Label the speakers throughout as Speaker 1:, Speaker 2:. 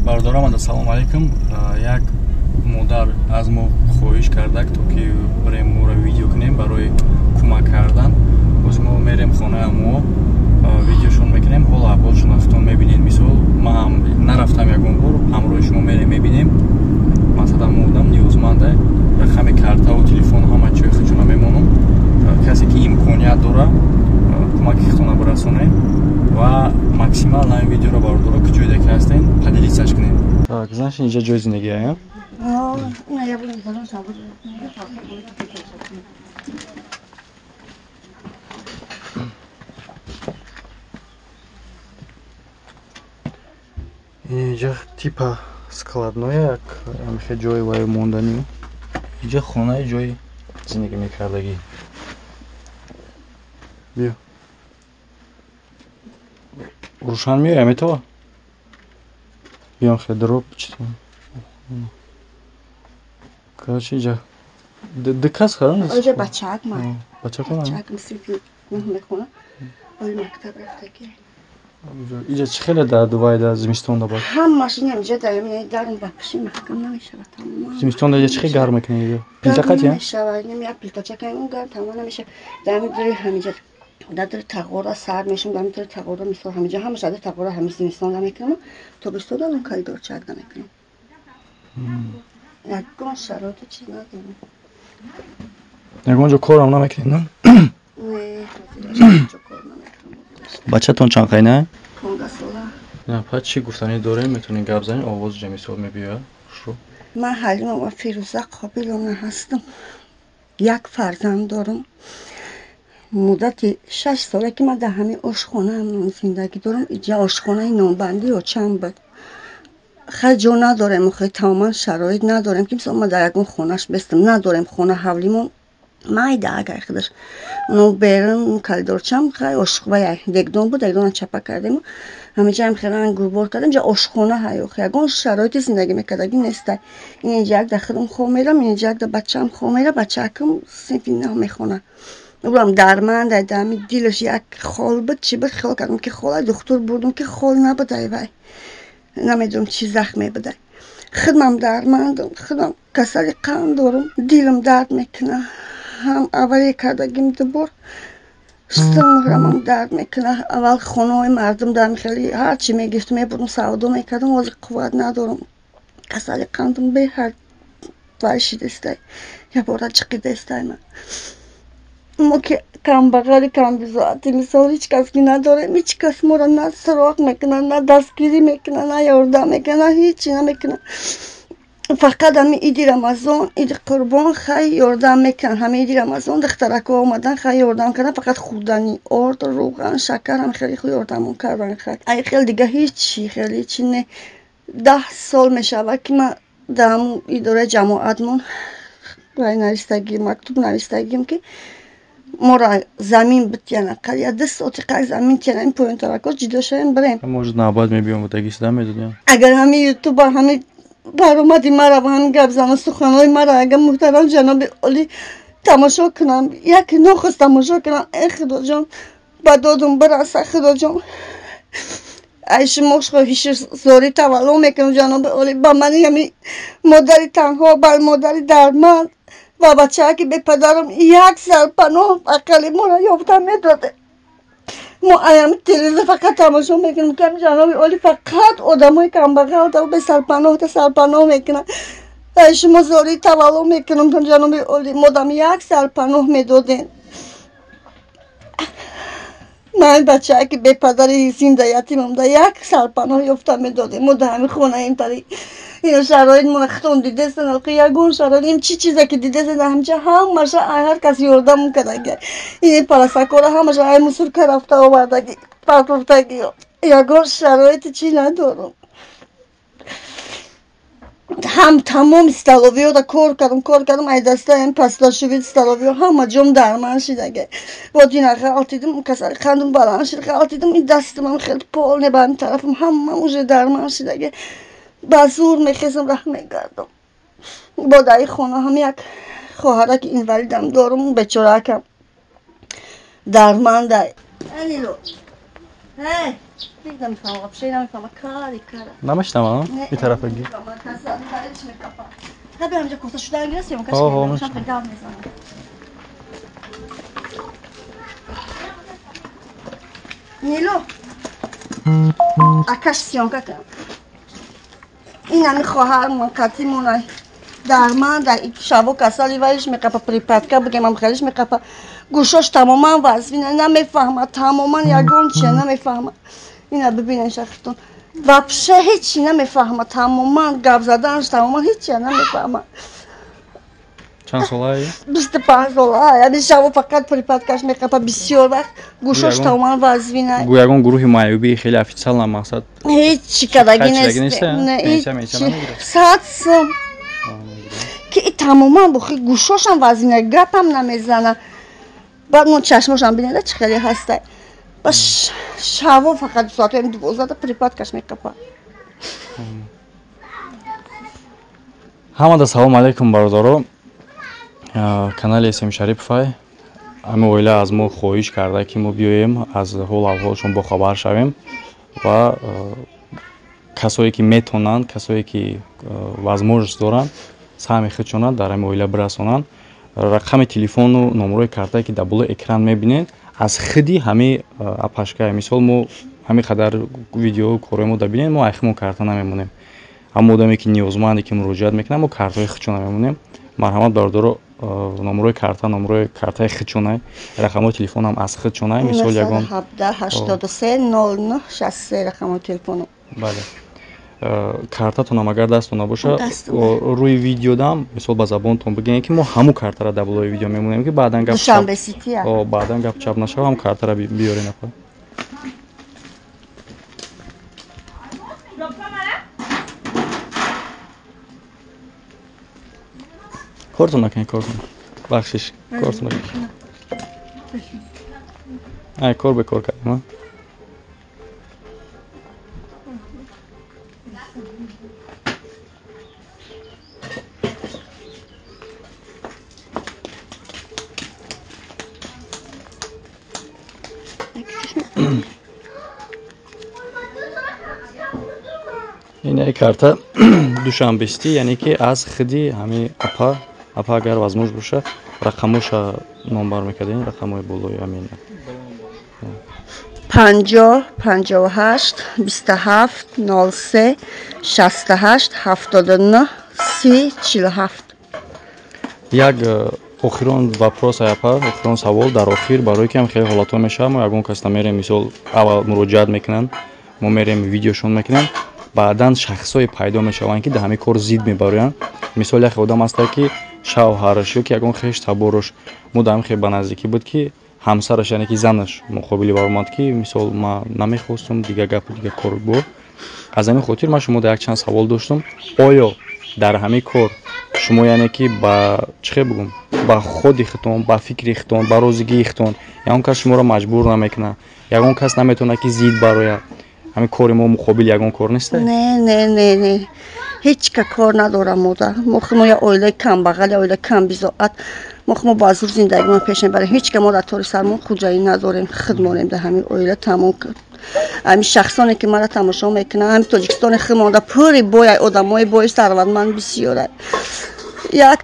Speaker 1: Бардорам, салом алейкум. Як модар аз мо хоҳиш кардак то ки барем моро видео кунем барои кӯмак кардан. Боз мо мерем хонаамо видеошон мекунем, ҳол аҳволшон рафтон мебинем. Мисол ман нарафтам ягон бор, ҳамроҳи шумо мерем мебинем. Масалан модам ниёзманда рақами картаву телефон ҳама чизи хичона мемонам. Касе ки имконият дора кӯмаки хитона барасоне ва максимал навин видеоро бардора ки ҷойда ки ҳастем поделитсаш кунем. Так, знаешь, инҷа ҷои зиндагиям? Инҷа типа складное, як ҳамиша ҷои вай мондани. Инҷа хонаи ҷои зиндагӣ мекардагӣ. Биё. Рӯшан меоям метава? Биём хедроб читам. Короче, инҷа дикас харам?
Speaker 2: Оҷа бачак ман.
Speaker 1: Бачак ман?
Speaker 2: Бачак мисли ки мехона. Ои мактаб рафтаги.
Speaker 1: Инҷа чӣ хеле дар Дубай дар зимистон да бод?
Speaker 2: Ҳамаш инҷа даём дарм ба пиши маҳкам намешавад тамом.
Speaker 1: Зимистон да чӣ хеле гарм мекунад инҷа? Плитакати я?
Speaker 2: Намешавад, як плитачака ин гарм тамом намешавад. Дами дури ҳамиҷа дадри тағора сар мешам, дами дури тағора мисол ҳамиҷа ҳамаш дадри тағора ҳамис зимистон да мекунам. Тобистон да он коридорчак да мекунам. Ягон шароити чиз надорам.
Speaker 1: Ягон ҷо корам намекунед, не?
Speaker 2: Не, ҳозир кор намекунам.
Speaker 1: Бачатон чанд қайна?
Speaker 2: 15 сола.
Speaker 1: На, пас чӣ гуфтанӣ дорем, метавонем гап занем, овоз ҷа мисол мебиёяд. Шо?
Speaker 2: Ман Ҳалима ва Фирӯза Қобиловна ҳастам. Як фарзанд дорам. муддати 6 сола ки ман дар ҳамин ошхонаам зиндагӣ дорам. иҷа ошхонаи нонбандӣ ё чанд бад. хай ҷо надорем, охе тамоман шароит надорем ки мисол ман дар ягон хонаш бестам, надорем хона ҳавлимон майда агар худаш оно берун коридорчам хай ошхона дегдон буд, дегдонам чапа кардем, ҳамиҷаам хелан гурбор кардем, ҷа ошхона ҳай охе ягон шароити зиндагӣ мекардагӣ нестай. ин инҷа як да худам хоб мерам, инҷа як да бачаам хоб мера, бачаакам синфи нав мехона. Урам дарманда дами дилаш як хол буд, чӣ буд, хиёл кардам ки холай духтур бурдум ки хол набудай вай. намедонам чӣ захме будай. худмам дармандам, худам касали қанд дорам, дилам дард мекуна. ҳам авария кардагим дубор, стомаҳам дард мекуна. аввал хонаҳои мардум дами хеле ҳарчи мегирифтам мебурдам савдо мекардам, ҳозир қувват надорам. касали қандам беҳад вайшидестай, ябора ҷиқидестай ман. мо ки камбағали камбизоати мисол ҳеҷ кас ки надорем, ҳеҷ кас моро на суроғ мекунад, на дастгирӣ мекунад, на ёрдам мекунад, на ҳеҷчи намекунад. фақат ҳами иди рамазон, иди қурбон хай ёрдам мекунад. ҳами иди рамазон духтарако омадан хай ёрдам кардан, фақат хурдани орд, рӯған, шакар ҳам хеле ёрдамон кардан хай. ай хел дига ҳеҷчи хеле ҳеҷчи не. 10 сол мешавад ки ман дар ҳамун идораи ҷамоатмон вай навистагӣ мактуб навистагим ки моро замин битяна қария 2 соати қай замин тяна ин поён таракот ҷидо шавем барем.
Speaker 1: Может навбат мебиём будагӣ сида медодем.
Speaker 2: агар ҳами ютуба ҳами баромади мара ва ҳами гапзана суханҳои мара агар муҳтарам ҷаноби олӣ тамошо кунам, яке нохост тамошо кунам, худоҷон ба додум бираса, худоҷон ай шумо хоҳишзорӣ тавалло мекунам ҷаноби олӣ ба мани ҳами модари танҳо, ба модари дардманд ва бачааки бепадарам як сарпаноҳ ақали моро ёфта медоде. мо аями телевизор фақат тамошо мекунем ки ҳами ҷаноби олӣ фақат одамои камбағал да бесарпаноҳ мекунад. ай шумо зории тавалло мекунам ҷаноби олӣ, модам як сарпаноҳ медоден. ман бачааки бепадари зинда ятимам як сарпаноҳ ёфта медодем. мо дар ҳамин хона ин тари ин шароит моро хитон дидестан, охи ягон шароит ин чӣ чизе ки дидестан дар ҳамҷа ҳамаша ҳар кас ёрдамон кардаги. ин парасакора ҳамаша ай мусурка рафта овардагӣ патуртагӣ, ягон шароити чӣ надорам. ҳам тамоми столовиёда кор кардам, ай дастаи пасташӯвид столовиё ҳама ҷом дарман шидаги. водина ғалтидам, касали қандам баланд шид, ғалтидам, ин дастамам хеле полне ба ҳамин тарафам ҳама уже дарман шидаги. ба зур мехезам раҳ мегардам. бо дар ин хона ҳам як хоҳараки инвалидам дорам, бечораакам дармандай. دیگه نمیفهمم вообще نمیفهمم کاری
Speaker 1: نمیشنم این طرف گی
Speaker 2: نه برم اینجا کوفته شده انگلیسی ممکنه شم گام میزنم نیلو آکاش سیانکا کنم این همی خواهرمون کتیمونه درمان در شبا کسالی ویش میکپا پریپاتکا بگم هم خیلیش میکپا گوشاش تماما وزوینه نمیفهمه تماما یگون چیه نمیفهمه اینا ببینن شختون вообще هیچی نمیفهمه تماما گپ زدنش تماما هیچی نمیفهمه
Speaker 1: چند سالایی؟
Speaker 2: 25 ساله یعنی شبا فقط پریپاتکاش میکپا بسیار وقت گوشاش تماما وزوینه
Speaker 1: گویگون گروه معیوبی خیلی افیسال نمقصد
Speaker 2: هیچی کدگی نیست نه هیچی ساتسم که این تماما بخی گوشاش هم وزینه گپ هم نمیزنه بعد اون چشماش هم بینیده چه خیلی هسته باش شبا فقط ساعت هم 12 پریپاتکاش میکپا
Speaker 1: ҳамада салом алайкум бародаро канали SM Sharipov ҳамин оила аз мо хоҳиш карда ки мо биёем аз ҳол аҳволшон бохабар шавем ва касое ки метавонанд касое ки возможност доранд саҳми худшонро дар ҳамин оила бирасонанд рақами телефону номерои картае ки дар болои экран мебинед аз худи ҳамин апашка мисол мо ҳамин қадар видео корои мо дабинед мо айхимо карта намемонем ҳама одаме ки ниёзманде ки муроҷиат мекунад мо картаи худшона мемонем марҳамат бародаро номерои карта номерои картаи худшона рақамои телефон ҳам аз худшона мисол ягон
Speaker 2: 83 09 63 рақамои телефону
Speaker 1: бале картатонам агар дастон набоша рӯи видеодам мисол ба забонтон бигӯед ки мо ҳамун картаро дар болои видео мемонем ки баъдан гап чап нашава ҳам картаро биёред напа کارتون نکنید کارتون بخشش کارتون نکنید ای کار به کار کردیم این карта душанбести яъне ки аз худи ҳамин апа агар возможно боша рақамоша номбар мекардем рақамои болои ҳамин
Speaker 2: 50 58 27 03 68 79 30 47
Speaker 1: як охирон вопрос апа охирон савол дар охир барои ки ҳам хеле ҳолатҳо мешавад мо ягон кас намерем мисол аввал муроҷиат мекунанд мо мерем видеошон мекунем баъдан шахсҳое пайдо мешаванд ки дар ҳамин кор зид мебароянд мисол як одам ҳастад ки шавҳараш ё ки ягон хеш таборош мо дар ҳамин хел ба наздикӣ буд ки ҳамсараш яъне ки занаш муқобили баромад ки мисол ман намехостум дигар гапу дигар кор бо аз ҳамин хотир ман шумода якчанд савол доштум оё дар ҳамин кор шумо яъне ки ба чӣ хел бигӯм ба худи худтон ба фикри худтон ба розигии худтон ягон кас шуморо маҷбур намекунад ягон кас наметавонад ки зид барояд ҳамин кори мо муқобили ягон кор нест
Speaker 2: не هیچ که کار ندارم مادر ما یه اویله کم بغل اویله کم بیزاعت ما با زور زندگی ما پیش میبریم هیچ که ما در طور سرمون خوجایی نداریم خدمانیم در همین اویله تمام کرد همین شخصانی که مرا تماشا میکنن همین تاجیکستان خمانده پوری بای آدمای بای ثروتمند بسیاره یک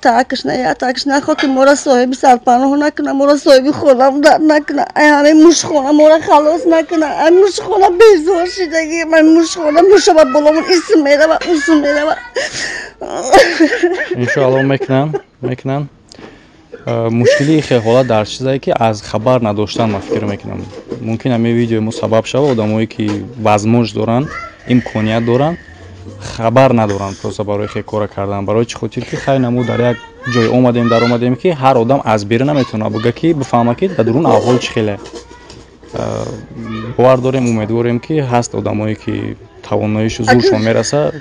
Speaker 2: تاکش نه خاطر ما را صاحب سرپناه نکنه ما را صاحب خونم در نکنه همه موشخونه ما را خلاص نکنه همه موشخونه بیزار شدگی من موشخونه موشه با بلامون اسم میره و اسم میره و
Speaker 1: انشاءالله میکنن مشکلی خیلی حالا در چیزایی که از خبر نداشتن من فکر میکنم ممکن همه ویدیو ما سبب شود آدمایی که возможность دارن امکانیت دارن خبر ندارن просто برای خیلی کار کردن برای چه خاطر که خیلی نمو در یک جای اومدیم که هر آدم از بیرون نمیتونه بگه که بفهمه که در درون احوال چه خیلی باور داریم امیدواریم که هست آدمایی که تواناییش زورشون میرسه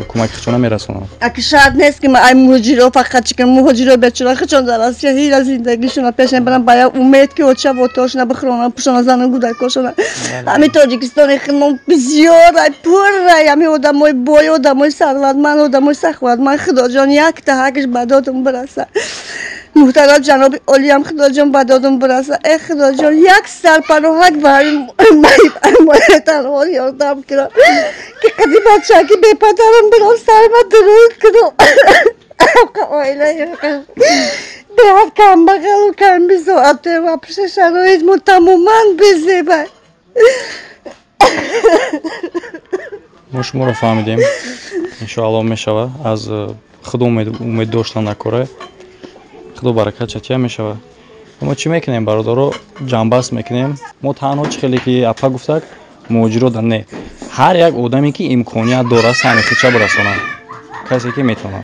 Speaker 1: کمکشون میرسونن
Speaker 2: اگه شاید نیست که من مهاجرا فقط چیکار مهاجرا بچه‌ها خودشون در آسیا هیچ از زندگیشون پیش نمیبرن باید امید که اوچه واتاش نبخرونن پوشان زنان گودکاشون همین تاجیکستان خیلی بسیار پر همین آدمای بای آدمای ثروتمند آدمای سخاوتمند خدا جان یک تا حقش بداتون برسه محترم جناب عالیم خدا جان بدادم برسه. ای خدا جان یک سرپناهک برای تنها یاردم کنم که قدی بچه که به پدرم برام سرم درود کنم. آیله باید کم بغل و کم بزاعته و پیش شرایط ما تماما بزیبه.
Speaker 1: ما شما رو فهمیدیم. انشاءالله میشوه. از خدا امید داشتن نکره. خدا برکت چطور میشوه. ما چی میکنیم برادرو؟ جنبست میکنیم. ما تنها چه خیلی که اپا گفتک موجرو در نه. هر یک آدمی که امکانیت داره سعی میکنه برسونه. کسی که میتونه.